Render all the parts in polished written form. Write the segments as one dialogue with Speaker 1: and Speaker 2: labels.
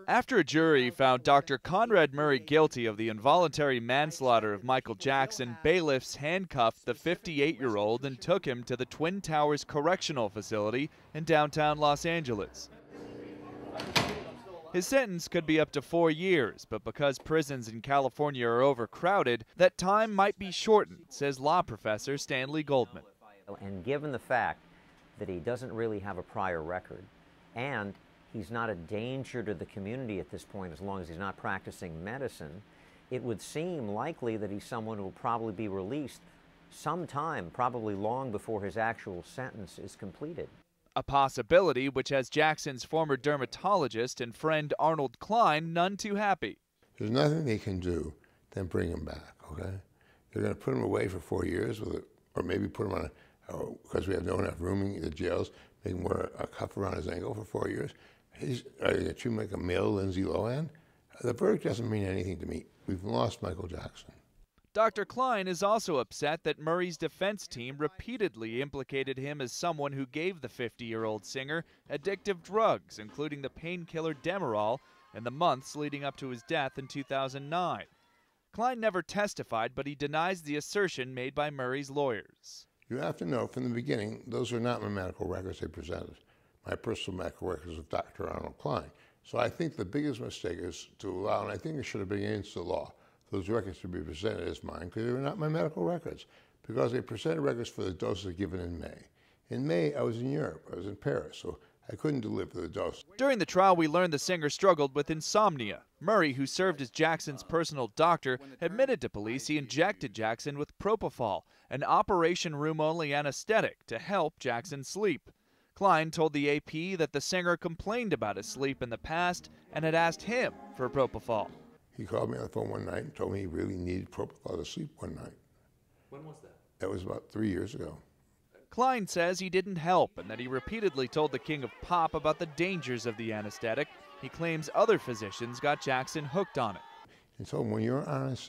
Speaker 1: After a jury found Dr. Conrad Murray guilty of the involuntary manslaughter of Michael Jackson, bailiffs handcuffed the 58-year-old and took him to the Twin Towers Correctional Facility in downtown Los Angeles. His sentence could be up to 4 years, but because prisons in California are overcrowded, that time might be shortened, says law professor Stanley Goldman.
Speaker 2: And given the fact that he doesn't really have a prior record, and he's not a danger to the community at this point as long as he's not practicing medicine, it would seem likely that he's someone who will probably be released sometime, probably long before his actual sentence is completed.
Speaker 1: A possibility which has Jackson's former dermatologist and friend Arnold Klein none too happy.
Speaker 3: There's nothing they can do than bring him back, okay? They're going to put him away for 4 years, or maybe put him on because we have no enough room in the jails, make him wear a cuff around his ankle for 4 years. Are they going to make a male Lindsay Lohan? The verdict doesn't mean anything to me. We've lost Michael Jackson.
Speaker 1: Dr. Klein is also upset that Murray's defense team repeatedly implicated him as someone who gave the 50-year-old singer addictive drugs, including the painkiller Demerol, in the months leading up to his death in 2009. Klein never testified, but he denies the assertion made by Murray's lawyers.
Speaker 3: You have to know from the beginning, those are not my medical records they presented. My personal medical records of Dr. Arnold Klein. So I think the biggest mistake is to allow, and I think it should have been against the law, those records to be presented as mine, because they were not my medical records, because they presented records for the doses given in May. In May, I was in Europe, I was in Paris, so I couldn't deliver the dose.
Speaker 1: During the trial, we learned the singer struggled with insomnia. Murray, who served as Jackson's personal doctor, admitted to police he injected Jackson with propofol, an operation room-only anesthetic, to help Jackson sleep. Klein told the AP that the singer complained about his sleep in the past and had asked him for propofol.
Speaker 3: He called me on the phone one night and told me he really needed propofol to sleep one night.
Speaker 1: When was that?
Speaker 3: That was about 3 years ago.
Speaker 1: Klein says he didn't help and that he repeatedly told the King of Pop about the dangers of the anesthetic. He claims other physicians got Jackson hooked on it.
Speaker 3: And so when you're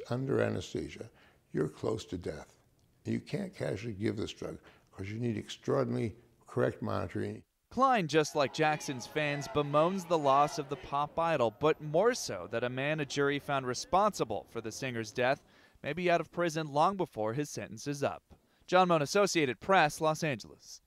Speaker 3: under anesthesia, you're close to death. And you can't casually give this drug because you need extraordinarily correct monitoring.
Speaker 1: Klein, just like Jackson's fans, bemoans the loss of the pop idol, but more so that a man a jury found responsible for the singer's death may be out of prison long before his sentence is up. John Mone, Associated Press, Los Angeles.